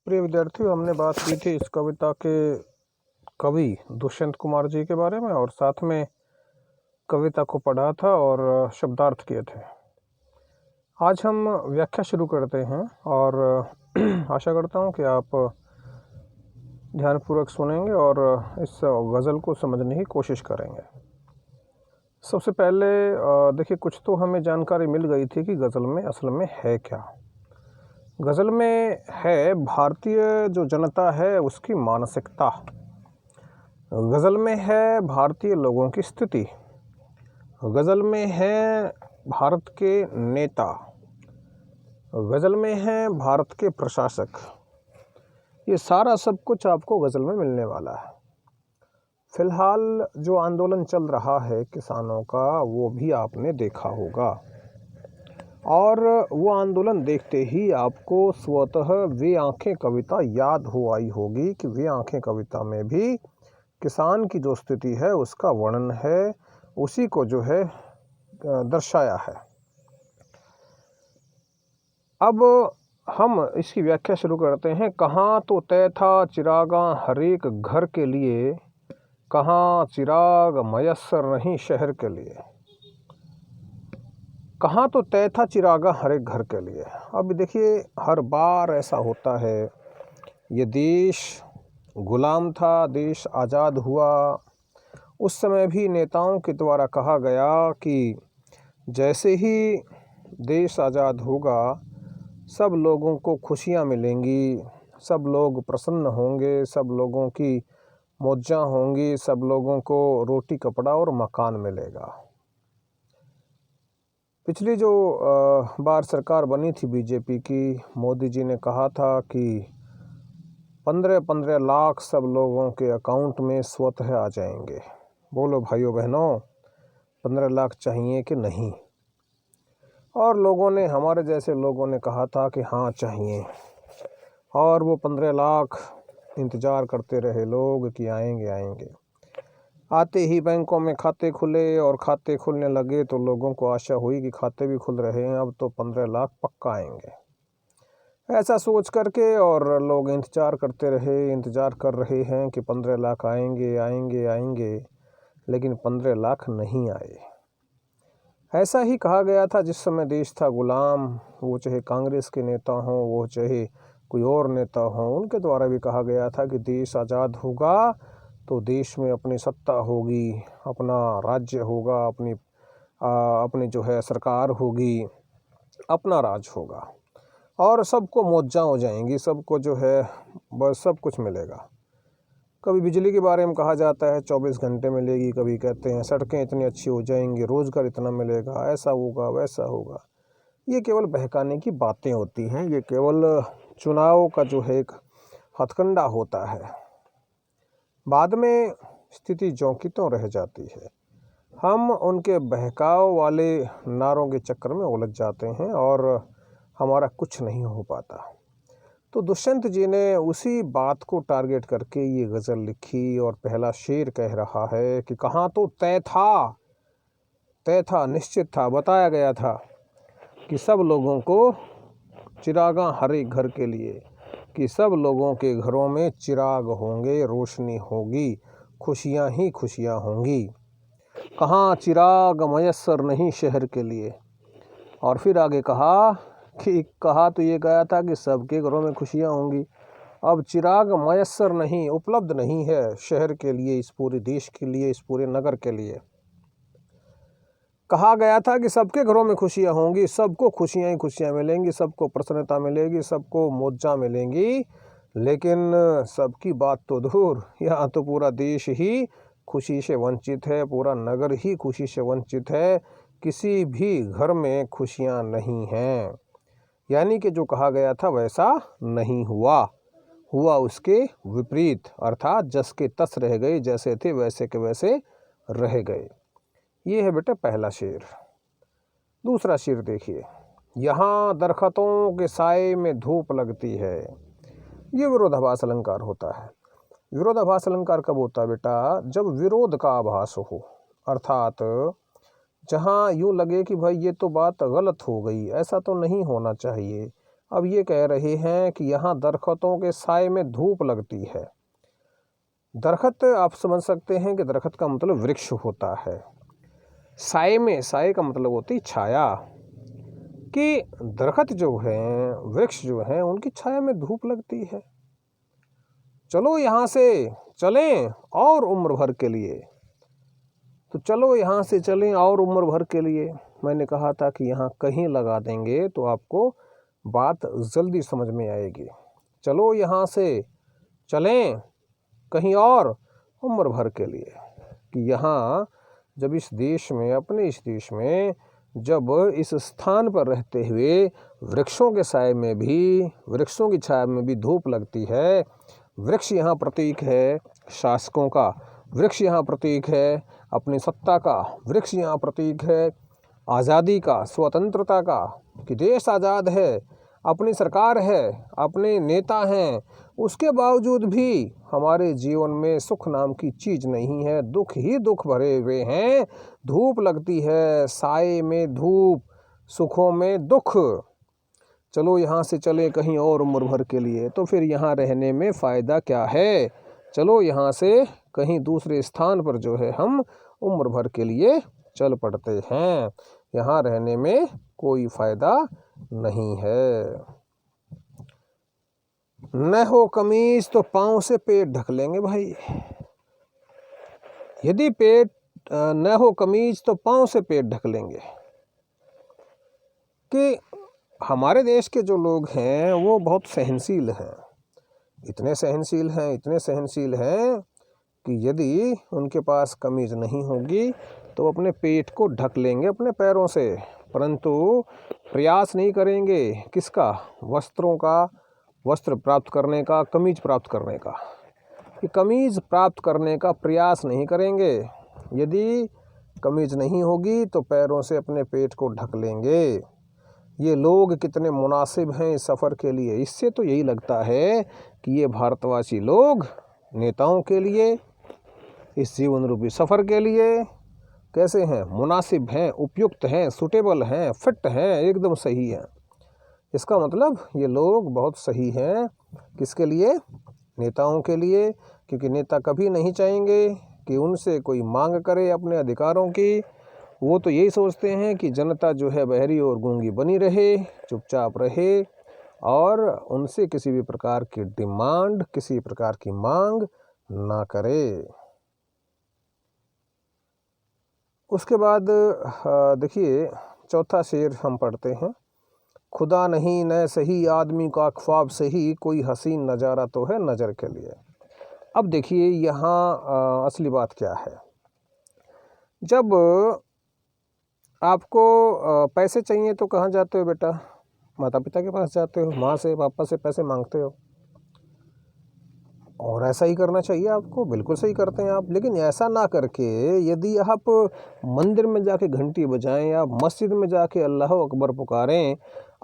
प्रिय विद्यार्थियों, हमने बात की थी इस कविता के कवि दुष्यंत कुमार जी के बारे में और साथ में कविता को पढ़ा था और शब्दार्थ किए थे। आज हम व्याख्या शुरू करते हैं और आशा करता हूँ कि आप ध्यानपूर्वक सुनेंगे और इस गज़ल को समझने की कोशिश करेंगे। सबसे पहले देखिए, कुछ तो हमें जानकारी मिल गई थी कि गज़ल में असल में है क्या। गज़ल में है भारतीय जो जनता है उसकी मानसिकता। गज़ल में है भारतीय लोगों की स्थिति। गज़ल में है भारत के नेता। गज़ल में है भारत के प्रशासक। ये सारा सब कुछ आपको गज़ल में मिलने वाला है। फ़िलहाल जो आंदोलन चल रहा है किसानों का, वो भी आपने देखा होगा और वो आंदोलन देखते ही आपको स्वतः वे आँखें कविता याद हो आई होगी कि वे आँखें कविता में भी किसान की जो स्थिति है उसका वर्णन है, उसी को जो है दर्शाया है। अब हम इसकी व्याख्या शुरू करते हैं। कहाँ तो तय था चिरागा हर एक घर के लिए, कहाँ चिराग मयस्सर नहीं शहर के लिए। कहाँ तो तय था चिरागा हर एक घर के लिए। अब देखिए, हर बार ऐसा होता है, ये देश गुलाम था, देश आज़ाद हुआ, उस समय भी नेताओं के द्वारा कहा गया कि जैसे ही देश आज़ाद होगा सब लोगों को खुशियाँ मिलेंगी, सब लोग प्रसन्न होंगे, सब लोगों की मौजां होंगी, सब लोगों को रोटी कपड़ा और मकान मिलेगा। पिछली जो बार सरकार बनी थी बीजेपी की, मोदी जी ने कहा था कि 15-15 लाख सब लोगों के अकाउंट में स्वतः आ जाएंगे। बोलो भाइयों बहनों, 15 लाख चाहिए कि नहीं? और लोगों ने, हमारे जैसे लोगों ने कहा था कि हाँ चाहिए, और वो 15 लाख इंतज़ार करते रहे लोग कि आएंगे आएंगे। आते ही बैंकों में खाते खुले और खाते खुलने लगे तो लोगों को आशा हुई कि खाते भी खुल रहे हैं, अब तो 15 लाख पक्का आएंगे। ऐसा सोच करके और लोग इंतज़ार करते रहे, इंतज़ार कर रहे हैं कि 15 लाख आएंगे आएंगे आएंगे, लेकिन 15 लाख नहीं आए। ऐसा ही कहा गया था जिस समय देश था गुलाम, वो चाहे कांग्रेस के नेता हों, वो चाहे कोई और नेता हों, उनके द्वारा भी कहा गया था कि देश आज़ाद होगा तो देश में अपनी सत्ता होगी, अपना राज्य होगा, अपनी जो है सरकार होगी, अपना राज होगा और सबको मौजां हो जाएंगी, सबको जो है बस सब कुछ मिलेगा। कभी बिजली के बारे में कहा जाता है 24 घंटे मिलेगी, कभी कहते हैं सड़कें इतनी अच्छी हो जाएंगी, रोज़गार इतना मिलेगा, ऐसा होगा वैसा होगा। ये केवल बहकाने की बातें होती हैं, ये केवल चुनाव का जो है एक हथकंडा होता है। बाद में स्थिति ज्यों की त्यों रह जाती है। हम उनके बहकाव वाले नारों के चक्कर में उलझ जाते हैं और हमारा कुछ नहीं हो पाता। तो दुष्यंत जी ने उसी बात को टारगेट करके ये गज़ल लिखी और पहला शेर कह रहा है कि कहाँ तो तय था, निश्चित था, बताया गया था कि सब लोगों को चिरागा हर एक घर के लिए, कि सब लोगों के घरों में चिराग होंगे, रोशनी होगी, खुशियाँ ही खुशियाँ होंगी। कहाँ चिराग मयस्सर नहीं शहर के लिए। और फिर आगे कहा तो ये गया था कि सबके घरों में खुशियाँ होंगी। अब चिराग मयस्सर नहीं, उपलब्ध नहीं है शहर के लिए, इस पूरे देश के लिए, इस पूरे नगर के लिए। कहा गया था कि सबके घरों में खुशियाँ होंगी, सबको खुशियाँ ही खुशियाँ मिलेंगी, सबको प्रसन्नता मिलेगी, सबको मौजां मिलेंगी, लेकिन सबकी बात तो दूर, यहाँ तो पूरा देश ही खुशी से वंचित है, पूरा नगर ही खुशी से वंचित है, किसी भी घर में खुशियाँ नहीं हैं। यानी कि जो कहा गया था वैसा नहीं हुआ उसके विपरीत, अर्थात जस के तस रह गए, जैसे थे वैसे के वैसे रह गए। ये है बेटा पहला शेर। दूसरा शेर देखिए, यहाँ दरख्तों के साए में धूप लगती है। ये विरोधाभास अलंकार होता है। विरोधाभास अलंकार कब होता है बेटा? जब विरोध का आभास हो, अर्थात जहाँ यूँ लगे कि भाई ये तो बात गलत हो गई, ऐसा तो नहीं होना चाहिए, अब ये कह रहे हैं कि यहाँ दरख्तों के साए में धूप लगती है। दरख्त आप समझ सकते हैं कि दरख्त का मतलब वृक्ष होता है। साए में, साए का मतलब होती छाया, कि दरख्त जो हैं, वृक्ष जो हैं, उनकी छाया में धूप लगती है। चलो यहाँ से चलें और उम्र भर के लिए, तो चलो यहाँ से चलें और उम्र भर के लिए। मैंने कहा था कि यहाँ कहीं लगा देंगे तो आपको बात जल्दी समझ में आएगी। चलो यहाँ से चलें कहीं और उम्र भर के लिए, कि यहाँ जब इस देश में, अपने इस देश में, जब इस स्थान पर रहते हुए वृक्षों के साए में भी, वृक्षों की छाया में भी धूप लगती है। वृक्ष यहाँ प्रतीक है शासकों का, वृक्ष यहाँ प्रतीक है अपनी सत्ता का, वृक्ष यहाँ प्रतीक है आज़ादी का, स्वतंत्रता का, कि देश आज़ाद है, अपनी सरकार है, अपने नेता हैं, उसके बावजूद भी हमारे जीवन में सुख नाम की चीज़ नहीं है, दुख ही दुख भरे हुए हैं। धूप लगती है, साए में धूप, सुखों में दुख। चलो यहाँ से चले कहीं और उम्र भर के लिए, तो फिर यहाँ रहने में फ़ायदा क्या है? चलो यहाँ से कहीं दूसरे स्थान पर जो है हम उम्र भर के लिए चल पड़ते हैं, यहाँ रहने में कोई फ़ायदा नहीं है। न हो कमीज तो पाँव से पेट ढक लेंगे भाई। यदि पेट न हो कमीज तो पाँव से पेट ढक लेंगे। कि हमारे देश के जो लोग हैं वो बहुत सहनशील हैं, इतने सहनशील हैं, इतने सहनशील हैं कि यदि उनके पास कमीज़ नहीं होगी तो अपने पेट को ढक लेंगे अपने पैरों से, परंतु प्रयास नहीं करेंगे किसका? वस्त्रों का, वस्त्र प्राप्त करने का, कमीज़ प्राप्त करने का। कि कमीज़ प्राप्त करने का प्रयास नहीं करेंगे। यदि कमीज़ नहीं होगी तो पैरों से अपने पेट को ढक लेंगे। ये लोग कितने मुनासिब हैं इस सफ़र के लिए। इससे तो यही लगता है कि ये भारतवासी लोग नेताओं के लिए, इस जीवन रूपी सफ़र के लिए कैसे हैं? मुनासिब हैं, उपयुक्त हैं, सूटेबल हैं, फिट हैं, एकदम सही हैं। इसका मतलब ये लोग बहुत सही हैं। किसके लिए? नेताओं के लिए। क्योंकि नेता कभी नहीं चाहेंगे कि उनसे कोई मांग करे अपने अधिकारों की। वो तो यही सोचते हैं कि जनता जो है बहरी और गूंगी बनी रहे, चुपचाप रहे, और उनसे किसी भी प्रकार की डिमांड, किसी प्रकार की मांग ना करे। उसके बाद देखिए चौथा शेर हम पढ़ते हैं। खुदा नहीं न सही आदमी का ख्वाब सही, कोई हसीन नज़ारा तो है नज़र के लिए। अब देखिए यहाँ असली बात क्या है। जब आपको पैसे चाहिए तो कहाँ जाते हो बेटा? माता पिता के पास जाते हो, माँ से, पापा से पैसे मांगते हो। और ऐसा ही करना चाहिए आपको, बिल्कुल सही करते हैं आप। लेकिन ऐसा ना करके यदि आप मंदिर में जाके घंटी बजाएं या मस्जिद में जाके अल्लाह अकबर पुकारें,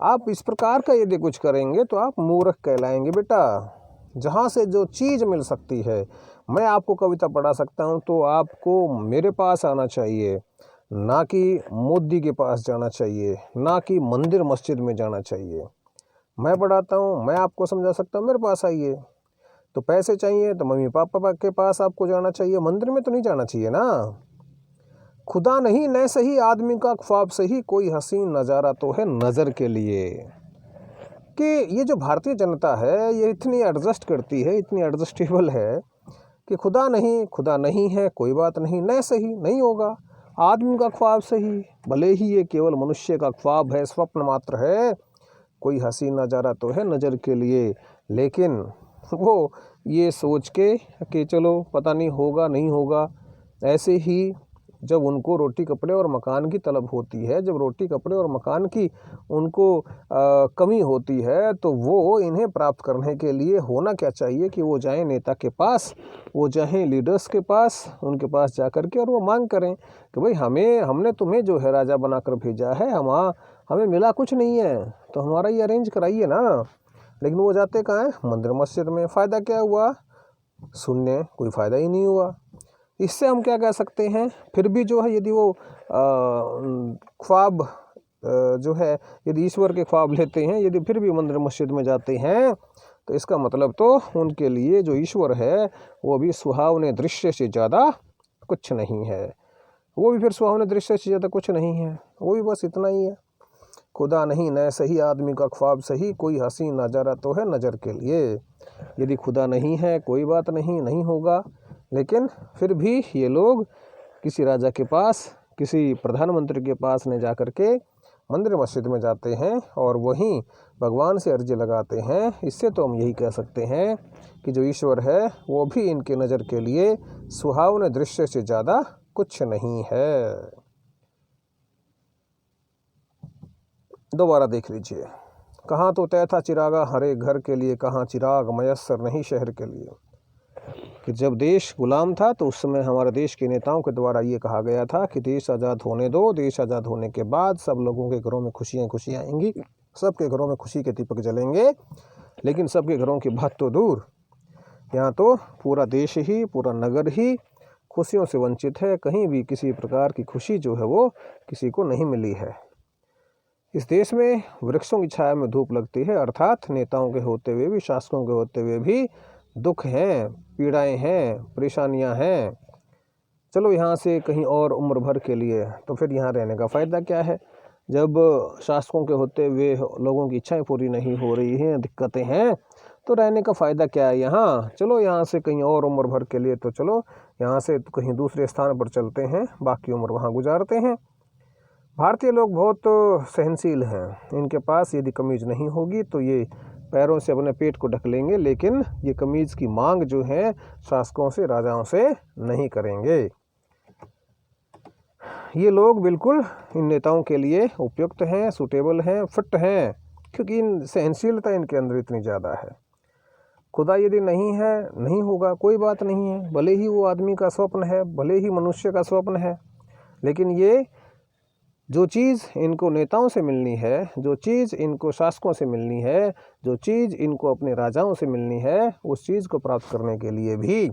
आप इस प्रकार का यदि कुछ करेंगे तो आप मूर्ख कहलाएंगे बेटा। जहाँ से जो चीज़ मिल सकती है, मैं आपको कविता पढ़ा सकता हूँ तो आपको मेरे पास आना चाहिए, ना कि मोदी के पास जाना चाहिए, ना कि मंदिर मस्जिद में जाना चाहिए। मैं पढ़ाता हूँ, मैं आपको समझा सकता हूँ, मेरे पास आइए। तो पैसे चाहिए तो मम्मी पापा के पास आपको जाना चाहिए, मंदिर में तो नहीं जाना चाहिए ना। खुदा नहीं न सही आदमी का ख्वाब सही, कोई हसीन नज़ारा तो है नज़र के लिए। कि ये जो भारतीय जनता है ये इतनी एडजस्ट करती है, इतनी एडजस्टेबल है कि खुदा नहीं है, कोई बात नहीं, न सही नहीं होगा, आदमी का ख्वाब सही, भले ही ये केवल मनुष्य का ख्वाब है, स्वप्न मात्र है, कोई हसीन नज़ारा तो है नज़र के लिए। लेकिन वो ये सोच के कि चलो पता नहीं होगा नहीं होगा, ऐसे ही जब उनको रोटी कपड़े और मकान की तलब होती है, जब रोटी कपड़े और मकान की उनको कमी होती है, तो वो इन्हें प्राप्त करने के लिए होना क्या चाहिए कि वो जाएं नेता के पास, वो जाएं लीडर्स के पास, उनके पास जा कर के और वो मांग करें कि भाई हमने तुम्हें जो है राजा बनाकर भेजा है, हमें मिला कुछ नहीं है, तो हमारा ये अरेंज कराइए ना। लेकिन वो जाते कहाँ हैं? मंदिर मस्जिद में। फ़ायदा क्या हुआ? शून्य, कोई फ़ायदा ही नहीं हुआ। इससे हम क्या कह सकते हैं? फिर भी जो है यदि वो ख्वाब जो है यदि ईश्वर के ख्वाब लेते हैं, यदि फिर भी मंदिर मस्जिद में जाते हैं, तो इसका मतलब तो उनके लिए जो ईश्वर है वो भी सुहावने दृश्य से ज़्यादा कुछ नहीं है। वो भी फिर सुहावने दृश्य से ज़्यादा कुछ नहीं है, वो भी बस इतना ही है। खुदा नहीं न सही आदमी का ख्वाब सही, कोई हसीन नज़ारा तो है नज़र के लिए। यदि खुदा नहीं है कोई बात नहीं, नहीं होगा, लेकिन फिर भी ये लोग किसी राजा के पास, किसी प्रधानमंत्री के पास नहीं जा कर के मंदिर मस्जिद में जाते हैं और वहीं भगवान से अर्जी लगाते हैं। इससे तो हम यही कह सकते हैं कि जो ईश्वर है वो भी इनके नज़र के लिए सुहावने दृश्य से ज़्यादा कुछ नहीं है। दोबारा देख लीजिए, कहाँ तो तय था चिरागा हरे घर के लिए, कहाँ चिराग मयस्सर नहीं शहर के लिए। कि जब देश गुलाम था तो उस समय हमारे देश के नेताओं के द्वारा ये कहा गया था कि देश आज़ाद होने दो, देश आज़ाद होने के बाद सब लोगों के घरों में खुशियाँ आएंगी, सबके घरों में खुशी के दीपक जलेंगे। लेकिन सबके घरों की बात तो दूर, यहाँ तो पूरा देश ही, पूरा नगर ही खुशियों से वंचित है। कहीं भी किसी प्रकार की खुशी जो है वो किसी को नहीं मिली है। इस देश में वृक्षों की छाया में धूप लगती है, अर्थात नेताओं के होते हुए भी, शासकों के होते हुए भी दुख हैं, पीड़ाएं हैं, परेशानियां हैं। चलो यहाँ से कहीं और उम्र भर के लिए, तो फिर यहाँ रहने का फ़ायदा क्या है? जब शासकों के होते हुए लोगों की इच्छाएं पूरी नहीं हो रही हैं, दिक्कतें हैं, तो रहने का फ़ायदा क्या है यहाँ? चलो यहाँ से कहीं और उम्र भर के लिए, तो चलो यहाँ से तो कहीं दूसरे स्थान पर चलते हैं, बाकी उम्र वहाँ गुजारते हैं। भारतीय लोग बहुत सहनशील हैं, इनके पास यदि कमीज़ नहीं होगी तो ये पैरों से अपने पेट को ढक लेंगे, लेकिन ये कमीज़ की मांग जो है शासकों से, राजाओं से नहीं करेंगे। ये लोग बिल्कुल इन नेताओं के लिए उपयुक्त हैं, सूटेबल हैं, फिट हैं, क्योंकि इन सहनशीलता इनके अंदर इतनी ज़्यादा है। खुदा यदि नहीं है, नहीं होगा, कोई बात नहीं है, भले ही वो आदमी का स्वप्न है, भले ही मनुष्य का स्वप्न है, लेकिन ये जो चीज़ इनको नेताओं से मिलनी है, जो चीज़ इनको शासकों से मिलनी है, जो चीज़ इनको अपने राजाओं से मिलनी है, उस चीज़ को प्राप्त करने के लिए भी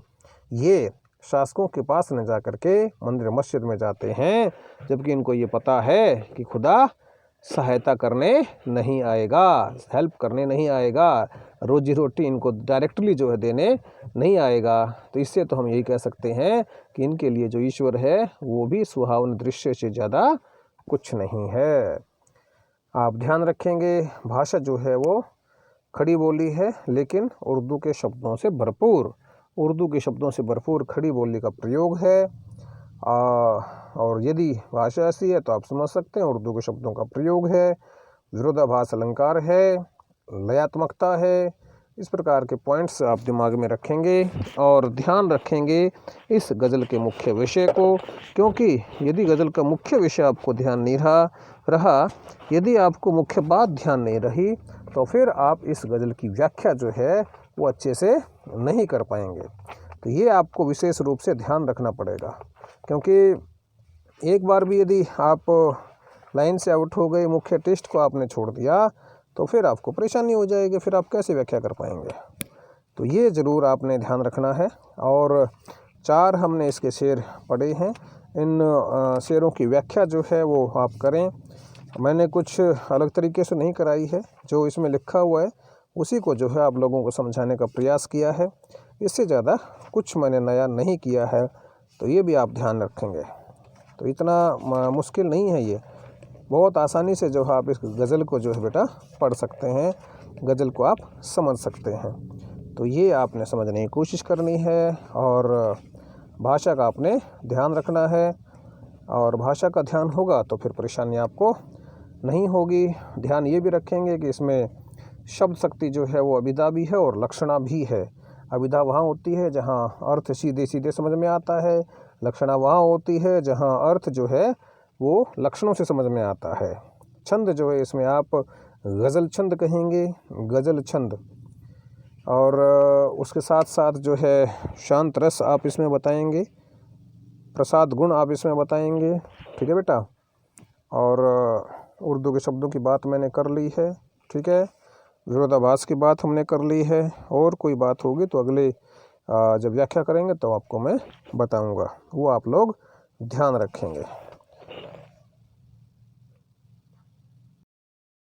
ये शासकों के पास न जा कर के मंदिर मस्जिद में जाते हैं, जबकि इनको ये पता है कि खुदा सहायता करने नहीं आएगा, हेल्प करने नहीं आएगा, रोजी रोटी इनको डायरेक्टली जो है देने नहीं आएगा। तो इससे तो हम यही कह सकते हैं कि इनके लिए जो ईश्वर है वो भी सुहावने दृश्य से ज़्यादा कुछ नहीं है। आप ध्यान रखेंगे, भाषा जो है वो खड़ी बोली है, लेकिन उर्दू के शब्दों से भरपूर, उर्दू के शब्दों से भरपूर खड़ी बोली का प्रयोग है। और यदि भाषा ऐसी है तो आप समझ सकते हैं उर्दू के शब्दों का प्रयोग है, विरोधाभास अलंकार है, लयात्मकता है। इस प्रकार के पॉइंट्स आप दिमाग में रखेंगे और ध्यान रखेंगे इस गज़ल के मुख्य विषय को, क्योंकि यदि गज़ल का मुख्य विषय आपको ध्यान नहीं रहा, यदि आपको मुख्य बात ध्यान नहीं रही, तो फिर आप इस गज़ल की व्याख्या जो है वो अच्छे से नहीं कर पाएंगे। तो ये आपको विशेष रूप से ध्यान रखना पड़ेगा, क्योंकि एक बार भी यदि आप लाइन से आउट हो गए, मुख्य टेस्ट को आपने छोड़ दिया, तो फिर आपको परेशानी हो जाएगी, फिर आप कैसे व्याख्या कर पाएंगे। तो ये ज़रूर आपने ध्यान रखना है। और 4 हमने इसके शेर पढ़े हैं, इन शेरों की व्याख्या जो है वो आप करें। मैंने कुछ अलग तरीके से नहीं कराई है, जो इसमें लिखा हुआ है उसी को जो है आप लोगों को समझाने का प्रयास किया है, इससे ज़्यादा कुछ मैंने नया नहीं किया है। तो ये भी आप ध्यान रखेंगे। तो इतना मुश्किल नहीं है, ये बहुत आसानी से जो है आप इस गज़ल को जो है बेटा पढ़ सकते हैं, गज़ल को आप समझ सकते हैं। तो ये आपने समझने की कोशिश करनी है और भाषा का आपने ध्यान रखना है, और भाषा का ध्यान होगा तो फिर परेशानी आपको नहीं होगी। ध्यान ये भी रखेंगे कि इसमें शब्द शक्ति जो है वो अभिधा भी है और लक्षणा भी है। अभिधा वहाँ होती है जहाँ अर्थ सीधे सीधे समझ में आता है, लक्षणा वहाँ होती है जहाँ अर्थ जो है वो लक्षणों से समझ में आता है। छंद जो है इसमें आप गज़ल छंद कहेंगे, गज़ल छंद, और उसके साथ साथ जो है शांत रस आप इसमें बताएंगे, प्रसाद गुण आप इसमें बताएंगे, ठीक है बेटा। और उर्दू के शब्दों की बात मैंने कर ली है, ठीक है। विरोधाभास की बात हमने कर ली है, और कोई बात होगी तो अगले जब व्याख्या करेंगे तो आपको मैं बताऊंगा, वो आप लोग ध्यान रखेंगे।